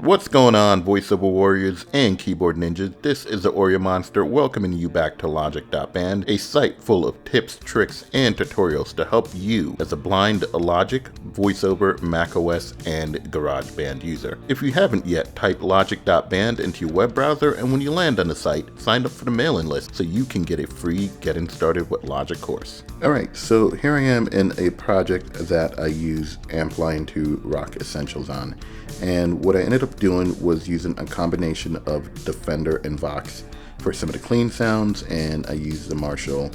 What's going on, VoiceOver warriors and keyboard ninjas? This is the Oreo Monster welcoming you back to Logic.band, a site full of tips, tricks, and tutorials to help you as a blind Logic, VoiceOver, macOS, and GarageBand user. If you haven't yet, type Logic.band into your web browser, and when you land on the site, sign up for the mailing list so you can get a free Getting Started with Logic course. Alright, so here I am in a project that I use AmpLion to rock essentials on. And what I ended up doing was using a combination of Defender and Vox for some of the clean sounds, and I used the Marshall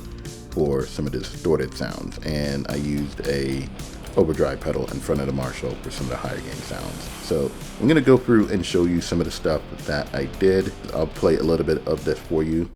for some of the distorted sounds, and I used a overdrive pedal in front of the Marshall for some of the higher gain sounds. So I'm going to go through and show you some of the stuff that I did. I'll play a little bit of this for you.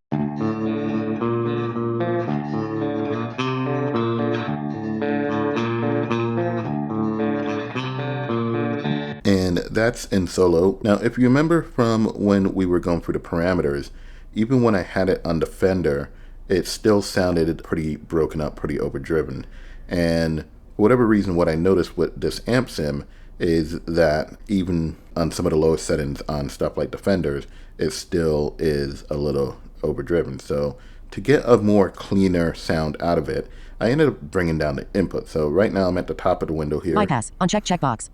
And that's in solo. Now, if you remember from when we were going through the parameters, even when I had it on Defender, it still sounded pretty broken up, pretty overdriven. And for whatever reason, what I noticed with this amp sim is that even on some of the lowest settings on stuff like Defenders, it still is a little overdriven. So to get a more cleaner sound out of it, I ended up bringing down the input. So right now I'm at the top of the window here. Bypass, uncheck checkbox.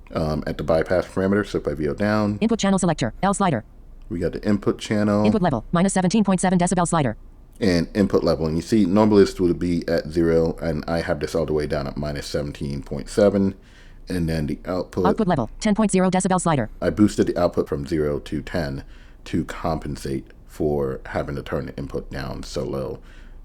At the bypass parameter, so if I VO down. Input channel selector, L slider. We got the input channel. Input level, minus 17.7 decibel slider. And input level. And you see, normally this would be at 0, and I have this all the way down at minus 17.7. And then the output. Output level, 10.0 decibel slider. I boosted the output from 0 to 10 to compensate for having to turn the input down so low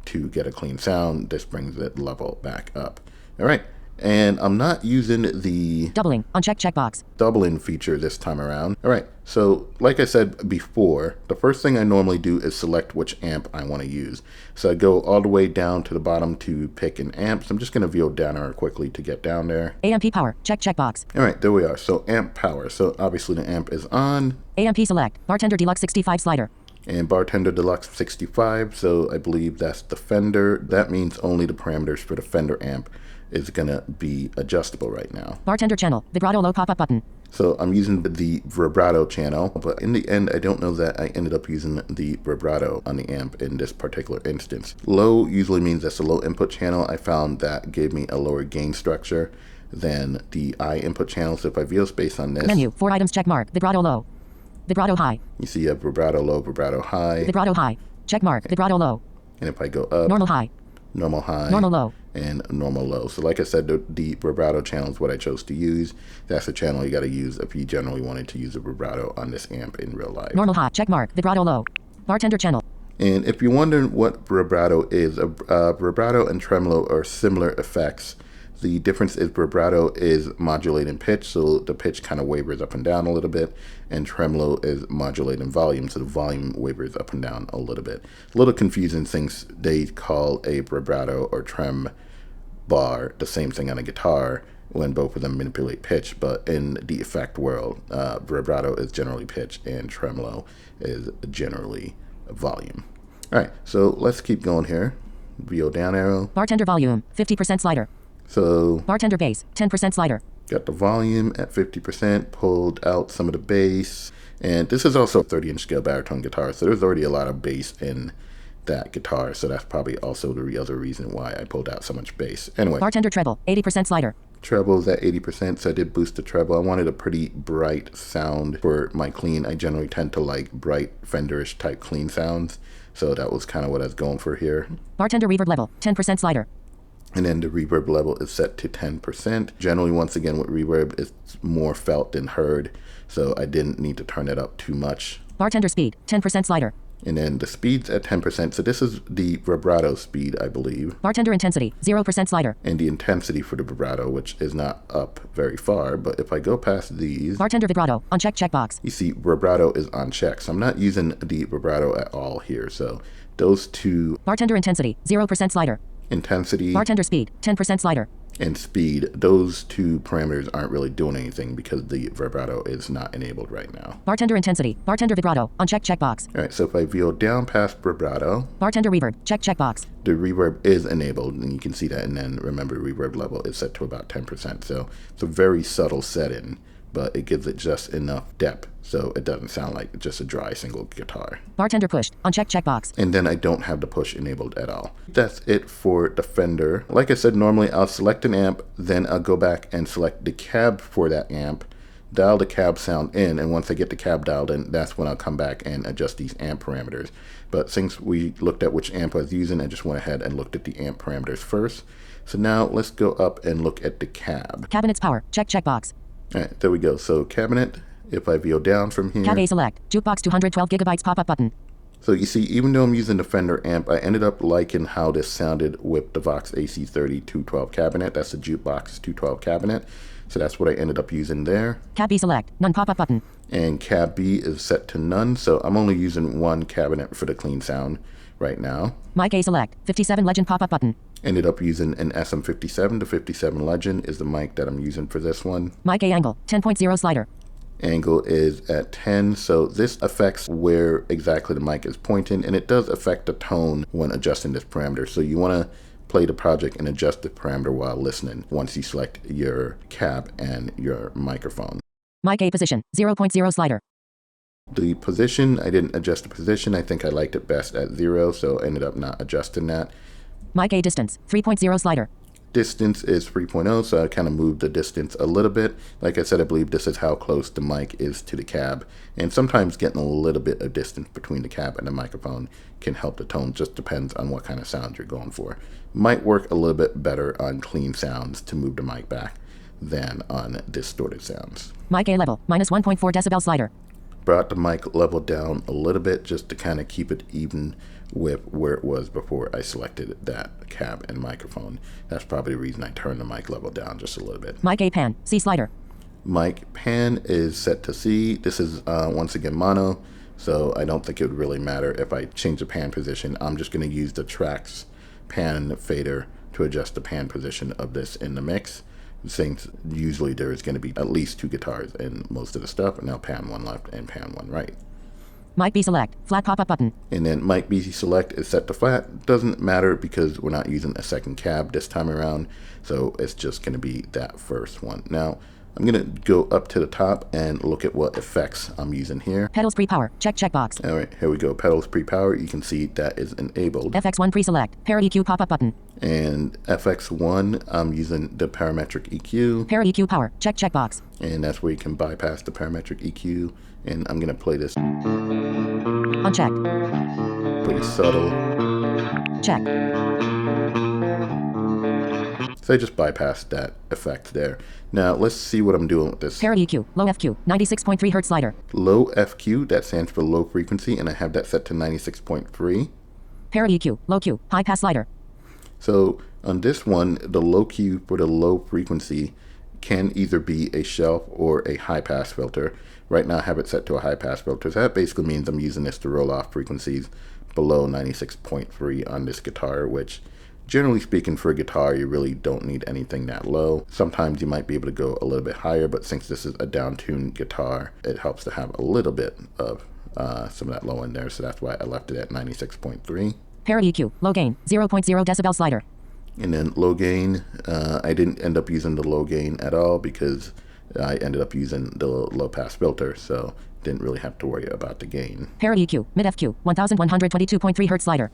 to get a clean sound. This brings the level back up. All right, and I'm not using the doubling, uncheck checkbox. Doubling feature this time around. All right, so like I said before, the first thing I normally do is select which amp I want to use. So I go all the way down to the bottom to pick an amp. So I'm just going to VO down arrow quickly to get down there. AMP power, check checkbox. All right, there we are. So amp power. So obviously the amp is on. AMP select, Bartender Deluxe 65 slider. And Bartender Deluxe 65, so I believe that's the Fender. That means only the parameters for the Fender amp is gonna be adjustable right now. Bartender channel, vibrato low pop-up button. So I'm using the vibrato channel, but in the end, I don't know that I ended up using the vibrato on the amp in this particular instance. Low usually means that's a low input channel. I found that gave me a lower gain structure than the I input channel. So if I VO space on this. Menu, 4 items check mark, vibrato low. Vibrato high. You see you have vibrato low, vibrato high. Vibrato high. Check mark. Vibrato low. And if I go up. Normal high. Normal high. Normal low. And normal low. So like I said, the vibrato channel is what I chose to use. That's the channel you got to use if you generally wanted to use a vibrato on this amp in real life. Normal high. Check mark. Vibrato low. Bartender channel. And if you're wondering what vibrato is, vibrato and tremolo are similar effects. The difference is vibrato is modulating pitch, so the pitch kind of wavers up and down a little bit, and tremolo is modulating volume, so the volume wavers up and down a little bit. A little confusing things. They call a vibrato or trem bar the same thing on a guitar when both of them manipulate pitch, but in the effect world, vibrato is generally pitch and tremolo is generally volume. All right, so let's keep going here. VO down arrow. Bartender volume, 50% slider. So bartender bass, 10% slider. Got the volume at 50%, pulled out some of the bass. And this is also a 30-inch scale baritone guitar, so there's already a lot of bass in that guitar. So that's probably also the other reason why I pulled out so much bass. Anyway. Bartender treble, 80% slider. Treble's at 80%, so I did boost the treble. I wanted a pretty bright sound for my clean. I generally tend to like bright Fenderish type clean sounds. So that was kind of what I was going for here. Bartender reverb level, 10% slider. And then the reverb level is set to 10%. Generally, once again, with reverb, it's more felt than heard, so I didn't need to turn it up too much. Bartender speed, 10% slider. And then the speed's at 10%, so this is the vibrato speed, I believe. Bartender intensity, 0% slider. And the intensity for the vibrato, which is not up very far, but if I go past these. Bartender vibrato, uncheck checkbox. You see, vibrato is unchecked, so I'm not using the vibrato at all here, so those two. Bartender intensity, 0% slider. Intensity. Bartender speed, 10% slider. And speed, those two parameters aren't really doing anything because the vibrato is not enabled right now. Bartender intensity, bartender vibrato, uncheck checkbox. All right, so if I VO down past vibrato. Bartender reverb, check checkbox. The reverb is enabled, and you can see that, and then remember reverb level is set to about 10%, so it's a very subtle setting but it gives it just enough depth so it doesn't sound like just a dry single guitar. Bartender pushed. Unchecked checkbox. And then I don't have the push enabled at all. That's it for the Fender. Like I said, normally I'll select an amp, then I'll go back and select the cab for that amp, dial the cab sound in, and once I get the cab dialed in, that's when I'll come back and adjust these amp parameters. But since we looked at which amp I was using, I just went ahead and looked at the amp parameters first. So now let's go up and look at the cab. Cabinets power. Check checkbox. All right, there we go. So cabinet, if I VO down from here. Cab A select. Jukebox 212 gigabytes pop-up button. So you see, even though I'm using the Fender amp, I ended up liking how this sounded with the Vox AC30 212 cabinet. That's the Jukebox 212 cabinet. So that's what I ended up using there. Cab B select. None pop-up button. And cab B is set to none. So I'm only using one cabinet for the clean sound right now. Mic A select. 57 legend pop-up button. Ended up using an SM57. The 57 Legend is the mic that I'm using for this one. Mic A angle. 10.0 slider. Angle is at 10, so this affects where exactly the mic is pointing, and it does affect the tone when adjusting this parameter. So you want to play the project and adjust the parameter while listening once you select your cab and your microphone. Mic A position. 0.0 slider. The position, I didn't adjust the position. I think I liked it best at 0, so I ended up not adjusting that. Mic A distance. 3.0 slider. Distance is 3.0, so I kind of moved the distance a little bit. Like I said, I believe this is how close the mic is to the cab, and sometimes getting a little bit of distance between the cab and the microphone can help the tone. Just depends on what kind of sound you're going for. Might work a little bit better on clean sounds to move the mic back than on distorted sounds. Mic A level. -1.4 decibel slider. Brought the mic level down a little bit just to kind of keep it even with where it was before I selected that cab and microphone. That's probably the reason I turned the mic level down just a little bit. Mic A pan. C slider. Mic pan is set to C. This is once again mono, so I don't think it would really matter if I change the pan position. I'm just going to use the tracks pan fader to adjust the pan position of this in the mix. Since usually there is going to be at least 2 guitars in most of the stuff, and now pan one left and pan one right. Mic B select. Flat pop-up button. And then mic B select is set to flat. Doesn't matter because we're not using a second cab this time around, so it's just going to be that first one. Now I'm going to go up to the top and look at what effects I'm using here. Pedals pre-power. Check checkbox. All right, here we go. Pedals pre-power. You can see that is enabled. FX1 pre-select. Para EQ pop-up button. And FX1, I'm using the parametric EQ. Para EQ power. Check checkbox. And that's where you can bypass the parametric EQ. And I'm going to play this Unchecked. pretty subtle. Check. So I just bypassed that effect there. Now let's see what I'm doing with this. Para EQ. Low FQ. 96.3 Hz slider. Low FQ, that stands for low frequency, and I have that set to 96.3. Para EQ. Low Q. High pass slider. So on this one, the low Q for the low frequency can either be a shelf or a high pass filter. Right now I have it set to a high pass filter. So that basically means I'm using this to roll off frequencies below 96.3 on this guitar, which generally speaking for a guitar, you really don't need anything that low. Sometimes you might be able to go a little bit higher, but since this is a down-tuned guitar, it helps to have a little bit of some of that low in there. So that's why I left it at 96.3. Para EQ. Low gain. 0.0 decibel slider. And then low gain, I didn't end up using the low gain at all because I ended up using the low pass filter, so didn't really have to worry about the gain. Para EQ. Mid FQ. 1122.3 Hz slider.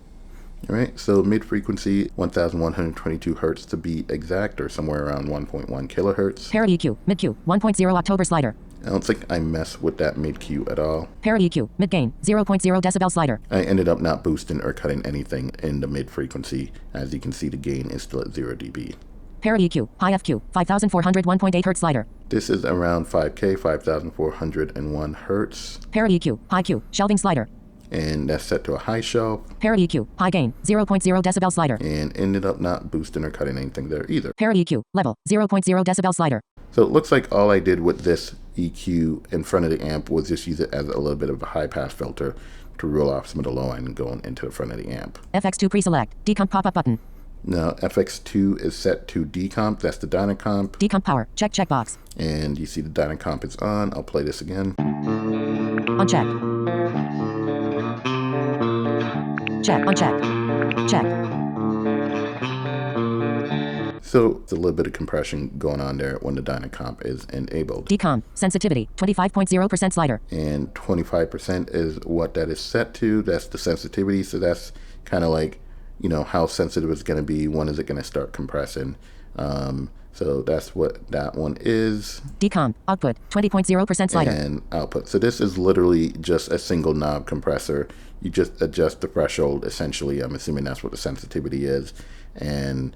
All right, so mid frequency 1122 Hertz to be exact, or somewhere around 1.1 kilohertz. Para EQ. Mid Q. 1.0 October slider. I don't think I mess with that mid Q at all. Para EQ. Mid gain. 0.0 decibel slider. I ended up not boosting or cutting anything in the mid frequency. As you can see, the gain is still at 0 dB. Para EQ. High FQ. 5401.8 Hz slider. This is around 5K, 5401 Hertz. Para EQ. High Q. Shelving slider. And that's set to a high shelf. Para EQ. High gain. 0.0 decibel slider. And ended up not boosting or cutting anything there either. Para EQ. Level. 0.0 decibel slider. So it looks like all I did with this EQ in front of the amp was just use it as a little bit of a high pass filter to roll off some of the low end going into the front of the amp. FX2 pre-select. Decomp pop-up button. Now FX2 is set to decomp. That's the Dynacomp. Decomp power. Check checkbox. And you see the Dynacomp is on. I'll play this again. Uncheck. Check. Uncheck. Check. So it's a little bit of compression going on there when the Dynacomp is enabled. Decom. Sensitivity. 25.0% slider. And 25% is what that is set to. That's the sensitivity. So that's kind of like, you know, how sensitive it's going to be. When is it going to start compressing? So that's what that one is. Decom. Output. 20.0% slider. And output. So this is literally just a single knob compressor. You just adjust the threshold, essentially. I'm assuming that's what the sensitivity is. And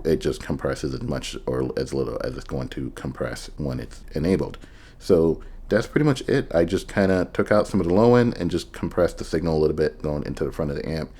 it just compresses as much or as little as it's going to compress when it's enabled. So that's pretty much it. I just kind of took out some of the low end and just compressed the signal a little bit going into the front of the amp.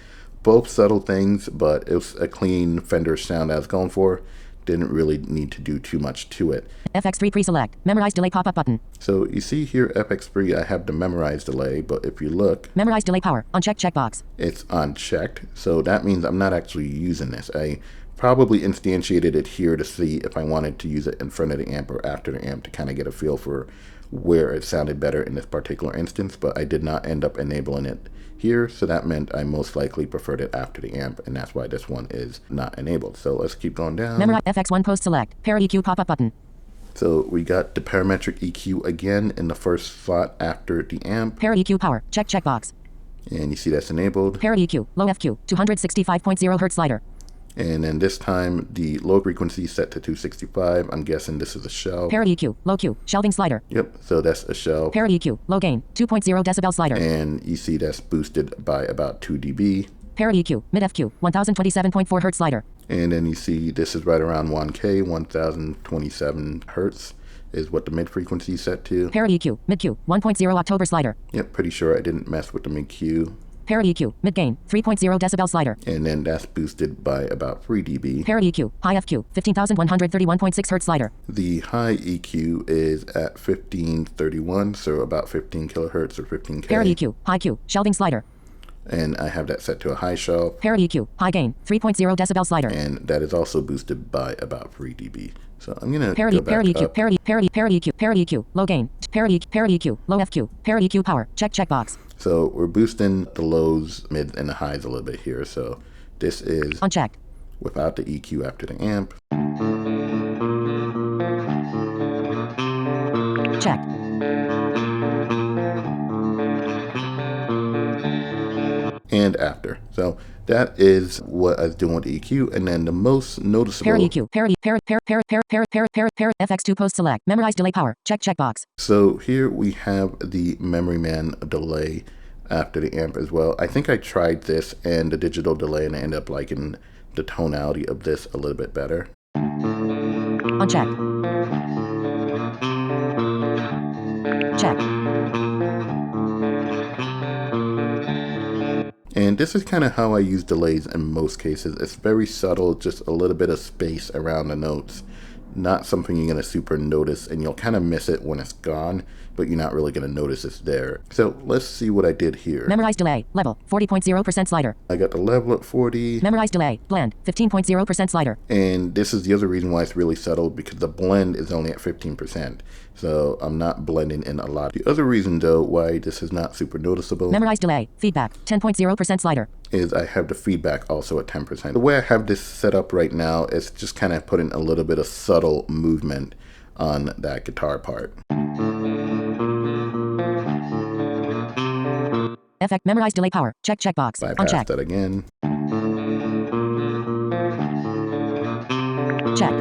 Both subtle things, but it was a clean Fender sound I was going for. Didn't really need to do too much to it. FX3 pre-select. Memorize delay pop-up button. So you see here FX3, I have the memorize delay, but if you look, Memorize delay power. Unchecked checkbox. it's unchecked. So that means I'm not actually using this. I probably instantiated it here to see if I wanted to use it in front of the amp or after the amp to kind of get a feel for where it sounded better in this particular instance, but I did not end up enabling it here, so that meant I most likely preferred it after the amp, and that's why this one is not enabled. So let's keep going down. Memorize FX1 post select. Para EQ pop-up button. So we got the parametric EQ again in the first slot after the amp. Para EQ power. Check checkbox. And you see that's enabled. Para EQ. Low FQ. 265.0 Hz slider. And then this time the low frequency set to 265. I'm guessing this is a shelf. Para EQ. Low Q. Shelving slider. Yep, so that's a shelf. Para EQ. Low gain. 2.0 decibel slider. And you see that's boosted by about 2 dB. Para EQ. Mid FQ. 1027.4 Hz slider. And then you see this is right around 1K, 1027 Hertz is what the mid frequency is set to. Para EQ. Mid Q. 1.0 October slider. Yep, pretty sure I didn't mess with the mid Q. Para EQ. Mid gain. 3.0 decibel slider. And then that's boosted by about 3 dB. Para EQ. High FQ. 15,131.6 Hz slider. The high EQ is at 1531, so about 15 kilohertz or 15K. Para EQ. High Q. Shelving slider. And I have that set to a high shelf. Para EQ. High gain. 3.0 decibel slider. And that is also boosted by about 3 dB. So I'm going to Para go back EQ. up. Para EQ. Low gain. Para EQ. Low FQ. Para EQ power. Check checkbox. So we're boosting the lows, mids, and the highs a little bit here. So this is Unchecked. without the EQ after the amp. Check. And after. So that is what I was doing with the EQ. And then the most noticeable. Para EQ. Para FX2 post select. Memorize delay power. Check checkbox. So here we have the Memory Man delay after the amp as well. I think I tried this and the digital delay, and I ended up liking the tonality of this a little bit better. Unchecked. Check. And this is kind of how I use delays in most cases. It's very subtle, just a little bit of space around the notes. Not something you're going to super notice, and you'll kind of miss it when it's gone, but you're not really going to notice it's there. So let's see what I did here. Memorize delay. Level. 40.0% slider. I got the level at 40. Memorize delay. Blend. 15.0% slider. And this is the other reason why it's really subtle, because the blend is only at 15%. So I'm not blending in a lot. The other reason, though, why this is not super noticeable. Memorize delay. Feedback. 10.0% slider. Is I have the feedback also at 10%. The way I have this set up right now is just kind of putting a little bit of subtle movement on that guitar part. FX. Memorize delay power. Check checkbox. Bypass Unchecked. that again. Check.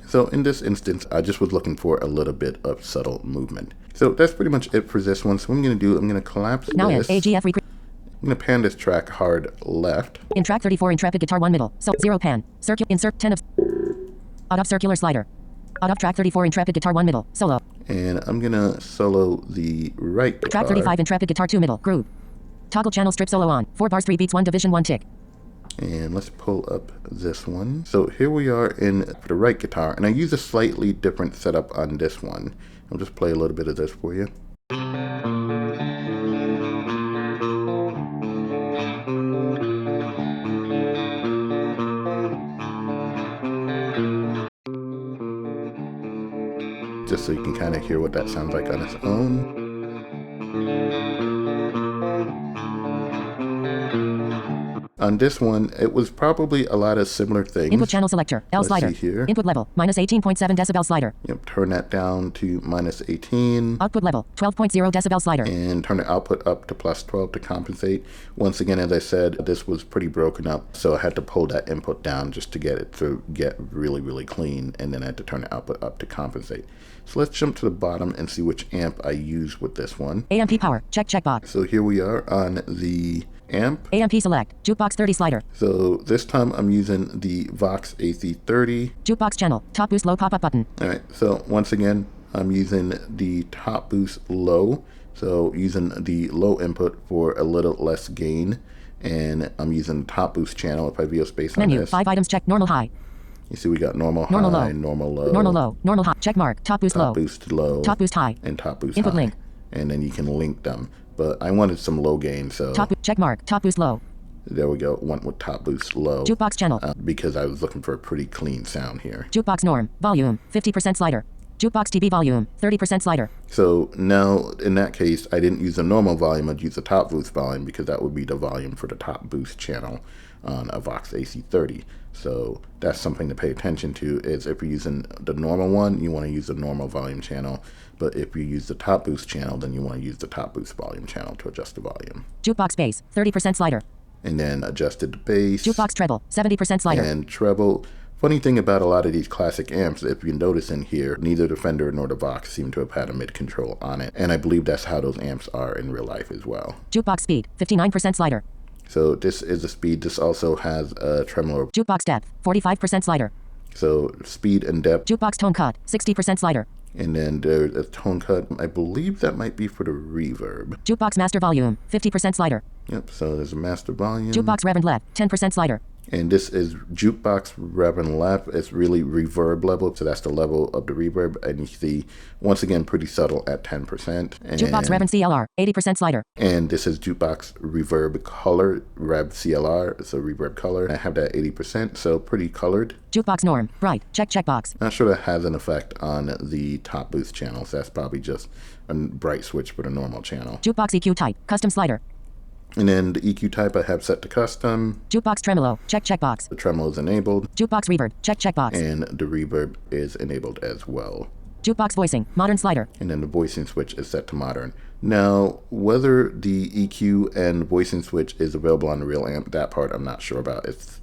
So in this instance, I just was looking for a little bit of subtle movement. So that's pretty much it for this one. So what I'm going to do, I'm going to collapse Now in this. AGF. I'm going to pan this track hard left. In track 34 Intrepid guitar 1 middle. So 0 pan. Insert 10 of. Out of circular slider. Out of track 34 Intrepid guitar 1 middle. Solo. And I'm going to solo the right guitar. Track 35 Intrepid guitar 2 middle. Groove. Toggle channel strip solo on. 4 bars 3 beats 1 division 1 tick. And let's pull up this one. So here we are in the right guitar, and I use a slightly different setup on this one. I'll just play a little bit of this for you. Just so you can kind of hear what that sounds like on its own. On this one, it was probably a lot of similar things. Input channel selector, L Let's slider. see here. Input level, minus 18.7 decibel slider. Yep, turn that down to minus 18. Output level, 12.0 decibel slider. And turn the output up to plus 12 to compensate. Once again, as I said, this was pretty broken up, so I had to pull that input down just to get it to get really, really clean, and then I had to turn the output up to compensate. So let's jump to the bottom and see which amp I use with this one. AMP power, checkbox. So here we are on the amp. AMP select, jukebox 30 slider. So this time I'm using the Vox AC30. Jukebox channel, top boost low pop-up button. All right, so once again, I'm using the top boost low. So using the low input for a little less gain. And I'm using the top boost channel. If I VO space on Menu, this. 5 items check, normal high. You see we got normal, Normal high, low. normal low. Normal low, normal high, check mark, top boost low. Top boost low. Top boost high. And top boost Input high. link. And then you can link them. But I wanted some low gain, so Check mark, top boost low. there we go. Went with top boost low. Jukebox channel. Because I was looking for a pretty clean sound here. Jukebox norm, volume, 50% slider. Jukebox TV volume, 30% slider. So now, in that case, I didn't use the normal volume. I'd use the top boost volume because that would be the volume for the top boost channel on a Vox AC30. So that's something to pay attention to, is if you're using the normal one, you want to use the normal volume channel. But if you use the top boost channel, then you want to use the top boost volume channel to adjust the volume. Jukebox bass, 30% slider. And then adjusted the bass. Jukebox treble, 70% slider. And treble. Funny thing about a lot of these classic amps, if you notice in here, neither the Fender nor the Vox seem to have had a mid-control on it. And I believe that's how those amps are in real life as well. Jukebox speed, 59% slider. So this is the speed. This also has a tremolo. Jukebox depth, 45% slider. So speed and depth. Jukebox tone cut, 60% slider. And then there's a tone cut. I believe that might be for the reverb. Jukebox master volume, 50% slider. Yep, so there's a master volume. Jukebox rev and left, 10% slider. And this is jukebox rev and left. It's really reverb level, so that's the level of the reverb. And you see, once again, pretty subtle at 10%. And jukebox rev and CLR, 80% slider. And this is jukebox reverb color, rev CLR, so reverb color. I have that 80%, so pretty colored. Jukebox norm, bright, checkbox. Not sure that has an effect on the top boost channels. That's probably just a bright switch for the normal channel. Jukebox EQ type, custom slider. And then the EQ type I have set to custom. Jukebox tremolo, checkbox. The tremolo is enabled. Jukebox reverb, checkbox. And the reverb is enabled as well. Jukebox voicing, modern slider. And then the voicing switch is set to modern. Now, whether the EQ and voicing switch is available on the real amp, that part I'm not sure about. It's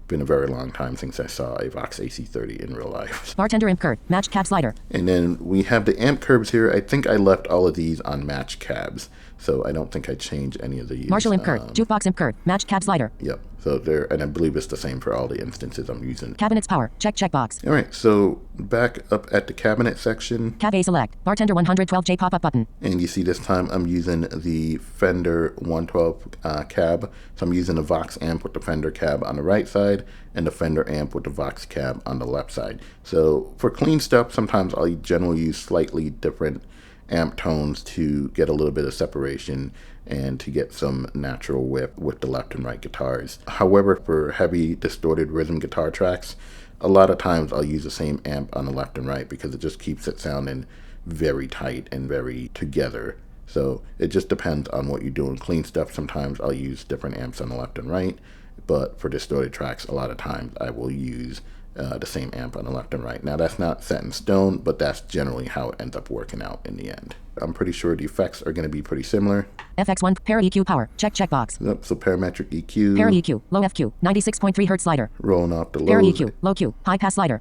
been a very long time since I saw a Vox AC30 in real life. Bartender imp curve, matched cab slider. And then we have the amp curbs here. I think I left all of these on match cabs, so I don't think I changed any of these. Marshall imp curve, jukebox imp curve, matched cab slider. Yep. So there, and I believe it's the same for all the instances I'm using. Cabinets power, checkbox. All right, so back up at the cabinet section. Cab A select, bartender 112J pop-up button. And you see this time I'm using the Fender 112 cab. So I'm using the Vox amp with the Fender cab on the right side and the Fender amp with the Vox cab on the left side. So for clean stuff, sometimes I'll generally use slightly different amp tones to get a little bit of separation and to get some natural whip with the left and right guitars. However, for heavy distorted rhythm guitar tracks, a lot of times I'll use the same amp on the left and right because it just keeps it sounding very tight and very together. So it just depends on what you're doing. Clean stuff, sometimes I'll use different amps on the left and right, but for distorted tracks, a lot of times I will use the same amp on the left and right. Now that's not set in stone, but that's generally how it ends up working out in the end. I'm pretty sure the effects are going to be pretty similar. FX1, para EQ power, checkbox. Yep, so parametric EQ. Para EQ, low FQ, 96.3 Hz slider. Rolling off the low. Para EQ, low Q, high pass slider.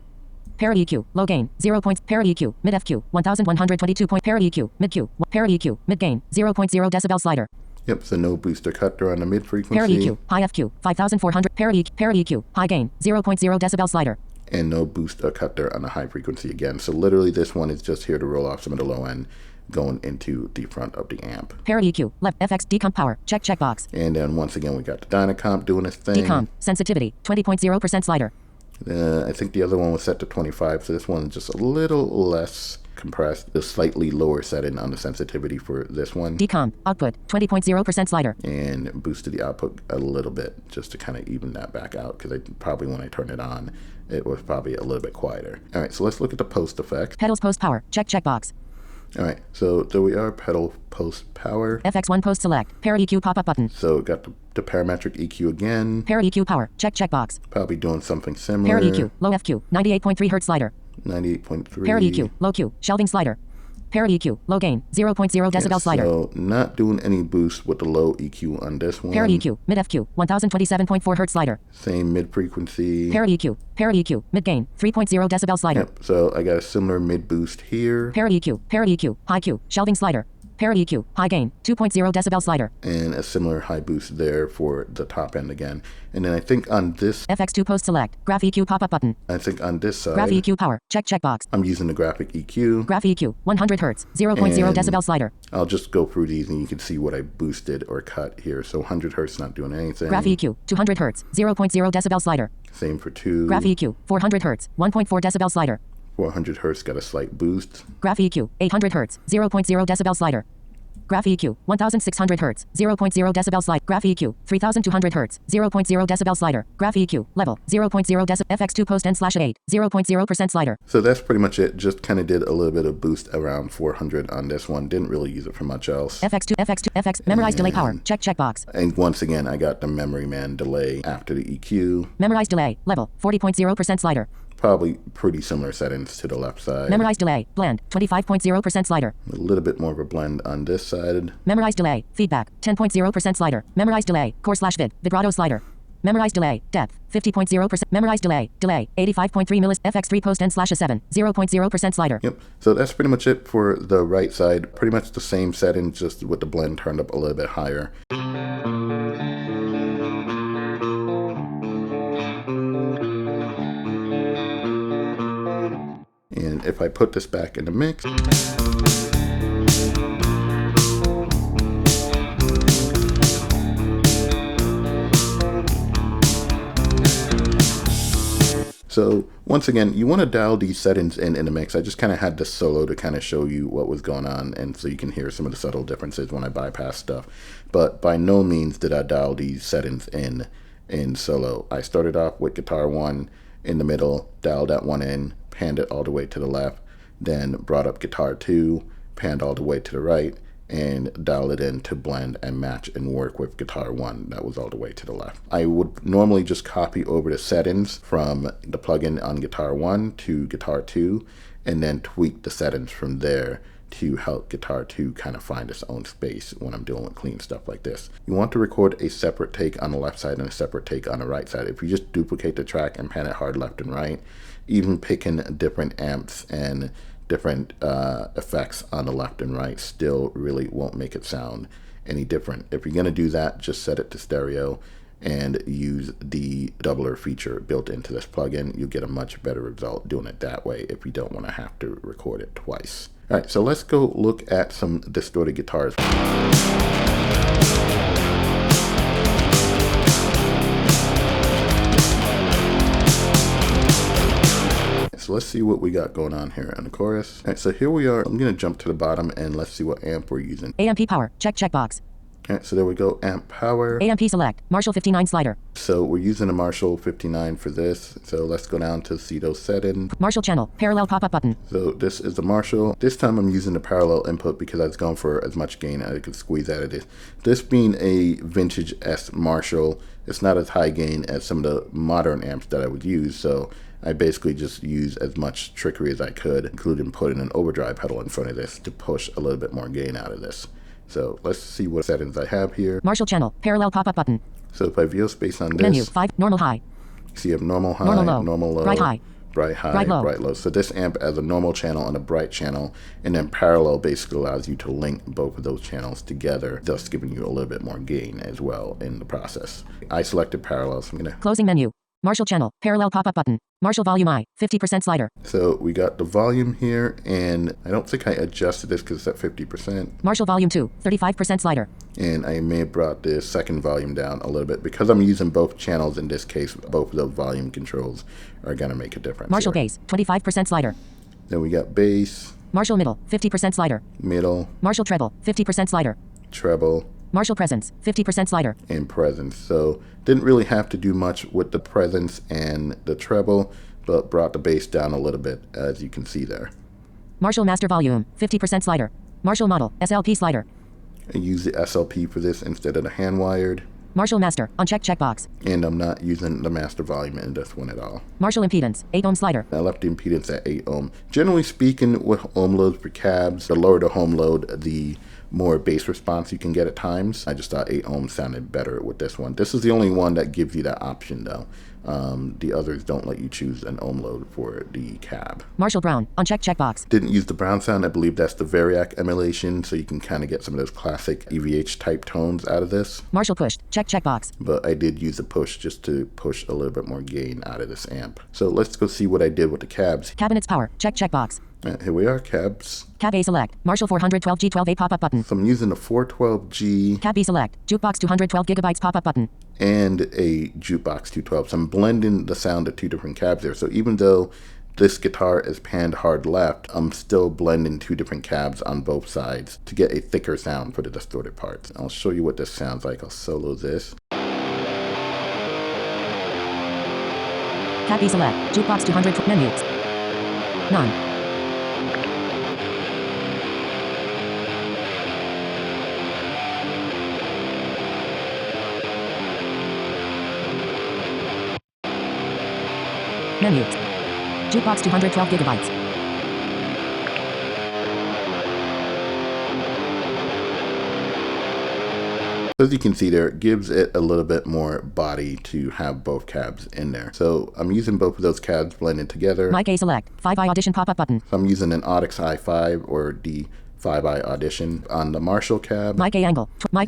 Para EQ, low gain, 0 points. Para EQ, mid FQ, 1122 point. Para EQ, mid Q. Para EQ, mid gain, 0.0 decibel slider. Yep, so no booster cutter on the mid frequency. Para EQ, high FQ, 5400. Para EQ, high gain, 0.0 decibel slider. And no boost or cutter on the high frequency again. So literally this one is just here to roll off some of the low end going into the front of the amp. Para EQ, left FX decomp power, checkbox. And then once again we got the Dynacomp doing its thing. Decomp, sensitivity, 20.0% slider. I think the other one was set to 25, so this one is just a little less compressed. A slightly lower setting on the sensitivity for this one. Decomp, output, 20.0% slider. And boosted the output a little bit just to kind of even that back out, because probably when I turned it on, it was probably a little bit quieter. All right, so let's look at the post effects. Pedals post power, checkbox. All right, so there we are, pedal post power. FX1 post select. Para EQ pop-up button. So got the parametric EQ again. Para EQ power. Checkbox. Probably doing something similar. Para EQ. Low FQ. 98.3 Hz slider. 98.3. Para EQ. Low Q. Shelving slider. Para EQ. Low gain. 0.0 decibel slider. So not doing any boost with the low EQ on this one. Para EQ. Mid FQ. 1027.4 Hz slider. Same mid frequency. Para EQ. Para EQ. Mid gain. 3.0 decibel slider. Yep. So I got a similar mid boost here. Para EQ. Para EQ. High Q. Shelving slider. Para EQ. High gain. 2.0 decibel slider. And a similar high boost there for the top end again. And then I think on this, FX2 post select. Graph EQ pop-up button. I think on this side, Graph EQ power. Checkbox. I'm using the graphic EQ. Graph EQ. 100 Hz. 0.0 And decibel slider. I'll just go through these and you can see what I boosted or cut here. So 100 Hertz not doing anything. Graph EQ. 200 Hz. 0.0 decibel slider. Same for 2. Graph EQ. 400 Hz. 1.4 decibel slider. 400 Hertz got a slight boost. Graph EQ. 800 Hz. 0.0 decibel slider. Graph EQ. 1600 Hz. 0.0 decibel slider. Graph EQ. 3200 Hz. 0.0 decibel slider. Graph EQ. Level. 0.0 decibel. FX2 post N/8. 0.0% slider. So that's pretty much it. Just kind of did a little bit of boost around 400 on this one. Didn't really use it for much else. FX2. Memorize delay power. Checkbox. And once again, I got the memory man delay after the EQ. Memorize delay. Level. 40.0% slider. Probably pretty similar settings to the left side. Memorize delay. Blend. 25.0% slider. A little bit more of a blend on this side. Memorize delay. Feedback. 10.0% slider. Memorize delay. Core/vid. Vibrato slider. Memorize delay. Depth. 50.0%. Memorize delay. Delay. 85.3 millis. FX3 post N/7. 0.0% slider. Yep. So that's pretty much it for the right side. Pretty much the same settings, just with the blend turned up a little bit higher. And if I put this back in the mix, so once again, you want to dial these settings in the mix. I just kind of had this solo to kind of show you what was going on, and so you can hear some of the subtle differences when I bypass stuff. But by no means did I dial these settings in solo. I started off with guitar 1 in the middle, dialed that one in, panned it all the way to the left, then brought up guitar 2, panned all the way to the right, and dial it in to blend and match and work with guitar 1 that was all the way to the left. I would normally just copy over the settings from the plugin on guitar 1 to guitar 2 and then tweak the settings from there to help guitar 2 kind of find its own space when I'm doing clean stuff like this. You want to record a separate take on the left side and a separate take on the right side. If you just duplicate the track and pan it hard left and right, even picking different amps and different effects on the left and right still really won't make it sound any different. If you're going to do that, just set it to stereo and use the doubler feature built into this plugin. You'll get a much better result doing it that way if you don't want to have to record it twice. All right, so let's go look at some distorted guitars. So let's see what we got going on here on the chorus. All right, so here we are. I'm gonna jump to the bottom and let's see what amp we're using. AMP power. Checkbox. All right, so there we go, amp power. AMP select. Marshall 59 slider. So we're using a Marshall 59 for this. So let's go down to see those settings. Marshall channel. Parallel pop-up button. So this is the Marshall. This time I'm using the parallel input because I was going for as much gain as I could squeeze out of this. This being a vintage S Marshall, it's not as high gain as some of the modern amps that I would use. So I basically just use as much trickery as I could, including putting an overdrive pedal in front of this to push a little bit more gain out of this. So let's see what settings I have here. Marshall channel. Parallel pop-up button. So if I VO space on this. Menu 5. Normal high. So you have normal high, normal low, bright high, bright high, bright low. bright low. So this amp has a normal channel and a bright channel, and then parallel basically allows you to link both of those channels together, thus giving you a little bit more gain as well in the process. I selected parallel, so I'm gonna closing menu. Marshall channel. Parallel pop-up button. Marshall volume I. 50% slider. So we got the volume here, and I don't think I adjusted this because it's at 50%. Marshall volume 2. 35% slider. And I may have brought the second volume down a little bit because I'm using both channels in this case. Both of those volume controls are gonna make a difference. Marshall here. bass. 25% slider. Then we got bass. Marshall middle. 50% slider. Middle. Marshall treble. 50% slider. Treble. Marshall presence. 50% slider. And presence. So didn't really have to do much with the presence and the treble, but brought the bass down a little bit, as you can see there. Marshall master volume, 50% slider. Marshall model, SLP slider. I use the SLP for this instead of the hand wired. Marshall master, uncheck checkbox. And I'm not using the master volume in this one at all. Marshall impedance, 8 ohm slider. I left the impedance at 8 ohm. Generally speaking, with ohm loads for cabs, the lower the ohm load, the more bass response you can get at times. I just thought 8 ohm sounded better with this one. This is the only one that gives you that option though. The others don't let you choose an ohm load for the cab. Marshall Brown, uncheck checkbox. Didn't use the Brown sound. I believe that's the Variac emulation, so you can kind of get some of those classic EVH type tones out of this. Marshall pushed, check checkbox. But I did use a push just to push a little bit more gain out of this amp. So let's go see what I did with the cabs. Cabinets power, check checkbox. Here we are, cabs. Cab A select, Marshall 412G12A pop-up button. So I'm using the 412G. Cab B select, jukebox 212 gigabytes pop-up button. And a jukebox 212. So I'm blending the sound of two different cabs there. So even though this guitar is panned hard left, I'm still blending two different cabs on both sides to get a thicker sound for the distorted parts. I'll show you what this sounds like. I'll solo this. Cab B select, jukebox 200 menus. None. Menu. Jukebox 212 gigabytes. As you can see there, it gives it a little bit more body to have both cabs in there. So I'm using both of those cabs blended together. Mic A select, 5i audition pop-up button. So I'm using an Audix i5 or the 5i Audition on the Marshall cab. Mic A angle, Mic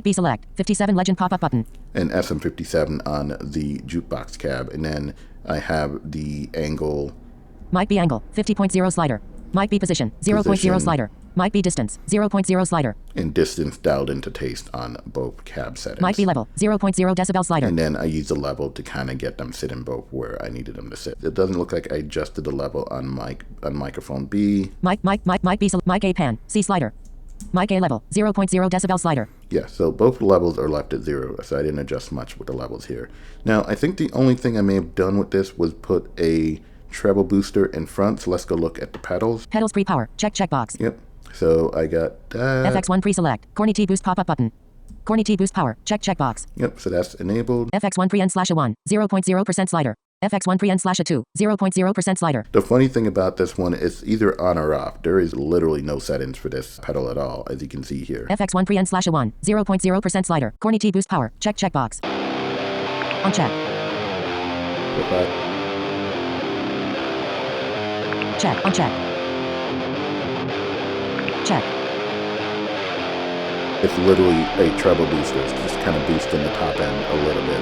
B select, 57 legend pop-up button. And SM57 on the jukebox cab. And then I have the angle. Mic B angle, 50.0 slider. Mic B position, 0.0 slider. Mic B distance, 0.0 slider. And distance dialed into taste on both cab settings. Mic B level, 0.0 decibel slider. And then I use the level to kind of get them sitting both where I needed them to sit. It doesn't look like I adjusted the level on microphone B. Mic A pan, C slider. Mic A level, 0.0 decibel slider. Yeah, so both levels are left at 0, so I didn't adjust much with the levels here. Now, I think the only thing I may have done with this was put a treble booster in front, so let's go look at the pedals. Pedals pre-power, check checkbox. Yep, so I got that. FX1 pre-select, Corny T boost pop-up button. Corny T boost power, check checkbox. Yep, so that's enabled. FX1 pre-N/A1, 0.0% slider. FX1 pre-N/A2, 0.0% slider. The funny thing about this one is either on or off. There is literally no settings for this pedal at all, as you can see here. FX1 pre-N/A1, 0.0% slider. Corny T boost power, check checkbox. Uncheck. Check, uncheck. Check. It's literally a treble booster. It's just kind of boosting the top end a little bit,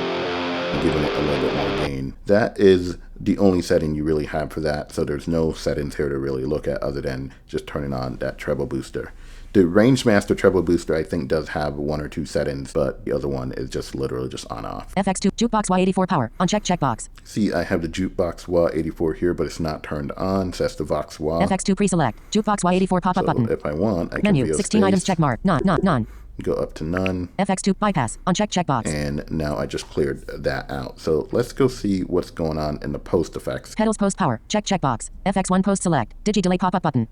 giving it a little bit more gain. That is the only setting you really have for that, so there's no settings here to really look at other than just turning on that treble booster. The Rangemaster treble booster I think does have 1 or 2 settings, but the other one is just literally just on off. FX2 jukebox Y84 power, uncheck checkbox. See, I have the jukebox Y84 here, but it's not turned on, so that's the Vox Y. FX2 pre-select, jukebox Y84 pop-up button. If I want, I can menu, 16 items check mark, none. Go up to none. FX2 bypass, uncheck checkbox. And now I just cleared that out. So let's go see what's going on in the post effects. Pedals post power, check checkbox. FX1 post select, digi delay pop-up button.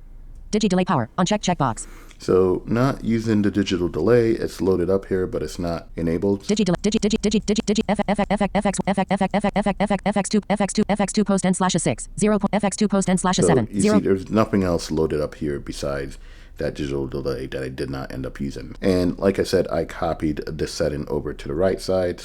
Digi delay power, uncheck checkbox. So not using the digital delay, it's loaded up here, but it's not enabled. FX2 post N/6, 0. FX2 post N/7. So you see there's nothing else loaded up here besides that digital delay that I did not end up using. And like I said, I copied this setting over to the right side.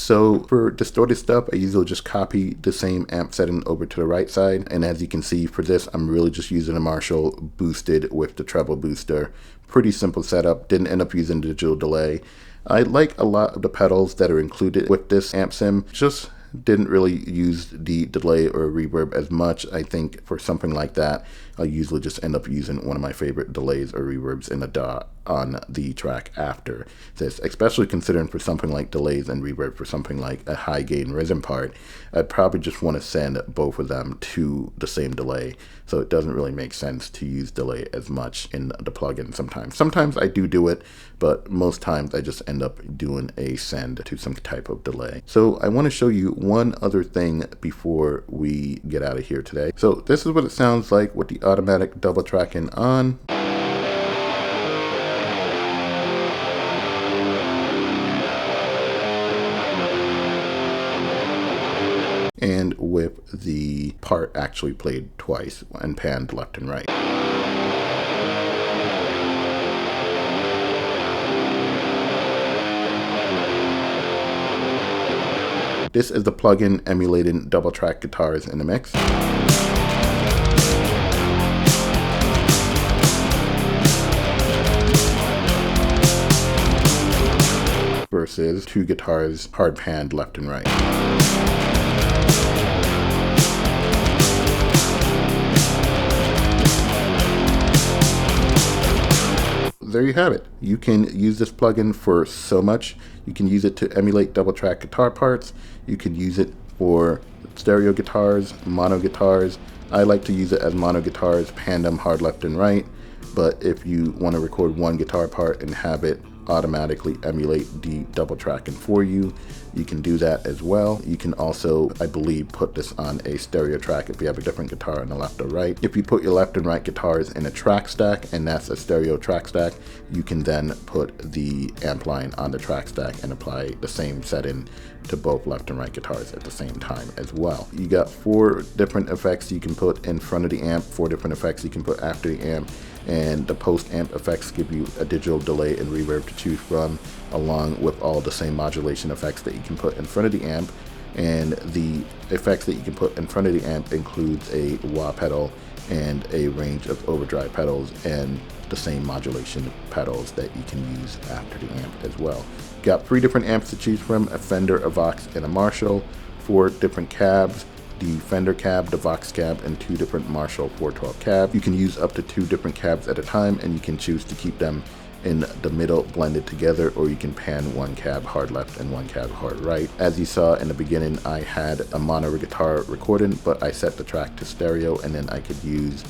So for distorted stuff, I usually just copy the same amp setting over to the right side. And as you can see for this, I'm really just using a Marshall boosted with the treble booster. Pretty simple setup, didn't end up using digital delay. I like a lot of the pedals that are included with this amp sim, just didn't really use the delay or reverb as much. I think for something like that, I'll usually just end up using one of my favorite delays or reverbs in the DAW on the track after this, especially considering for something like delays and reverb for something like a high gain rhythm part. I'd probably just want to send both of them to the same delay, so it doesn't really make sense to use delay as much in the plugin sometimes. Sometimes I do it, but most times I just end up doing a send to some type of delay. So I want to show you one other thing before we get out of here today. So this is what it sounds like with the automatic double tracking on. And with the part actually played twice and panned left and right. This is the plugin emulating double track guitars in the mix. Versus two guitars hard panned left and right. There you have it. You can use this plugin for so much. You can use it to emulate double track guitar parts. You can use it for stereo guitars, mono guitars. I like to use it as mono guitars, pan them hard left and right. But if you want to record one guitar part and have it automatically emulate the double tracking for you, you can do that as well. You can also, I believe, put this on a stereo track if you have a different guitar on the left or right. If you put your left and right guitars in a track stack, and that's a stereo track stack, you can then put the AmpLion on the track stack and apply the same setting to both left and right guitars at the same time as well. You got 4 different effects you can put in front of the amp, 4 different effects you can put after the amp, and the post-amp effects give you a digital delay and reverb to choose from, along with all the same modulation effects that you can put in front of the amp. And the effects that you can put in front of the amp includes a wah pedal and a range of overdrive pedals and the same modulation pedals that you can use after the amp as well. Got 3 different amps to choose from: a Fender, a Vox, and a Marshall. 4 different cabs: the Fender cab, the Vox cab, and 2 different Marshall 412 cabs. You can use up to 2 different cabs at a time, and you can choose to keep them in the middle blended together, or you can pan 1 cab hard left and 1 cab hard right. As you saw in the beginning, I had a mono guitar recording, but I set the track to stereo, and then I could use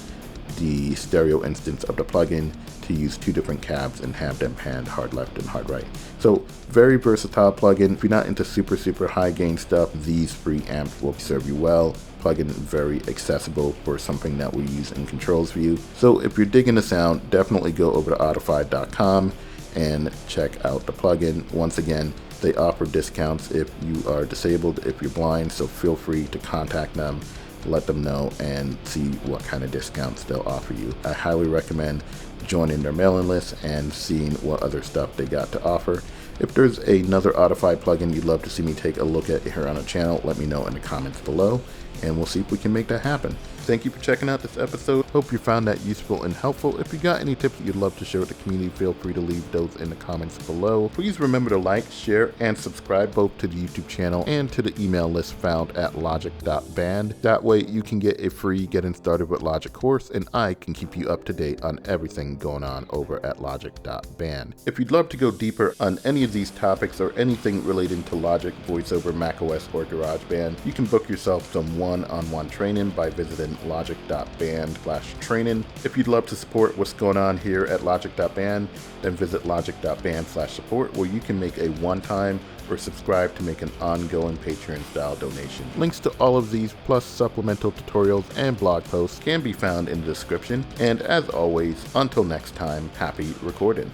the stereo instance of the plugin to use 2 different cabs and have them panned hard left and hard right. So very versatile plugin. If you're not into super high gain stuff, these free amps will serve you well. Plugin very accessible for something that we use in controls view. So if you're digging the sound, definitely go over to audify.com and check out the plugin. Once again, they offer discounts if you are disabled, if you're blind, so feel free to contact them, let them know, and see what kind of discounts they'll offer you. I highly recommend joining their mailing list and seeing what other stuff they got to offer. If there's another Audify plugin you'd love to see me take a look at here on the channel, let me know in the comments below, and we'll see if we can make that happen. Thank you for checking out this episode. Hope you found that useful and helpful. If you got any tips that you'd love to share with the community, feel free to leave those in the comments below. Please remember to like, share, and subscribe both to the YouTube channel and to the email list found at logic.band. That way you can get a free Getting Started with Logic course, and I can keep you up to date on everything going on over at logic.band. If you'd love to go deeper on any of these topics or anything relating to Logic, VoiceOver, macOS, or GarageBand, you can book yourself some one-on-one training by visiting logic.band/training. If you'd love to support what's going on here at logic.band, then visit logic.band/support, where you can make a one-time or subscribe to make an ongoing Patreon-style donation. Links to all of these, plus supplemental tutorials and blog posts, can be found in the description. And as always, until next time, happy recording.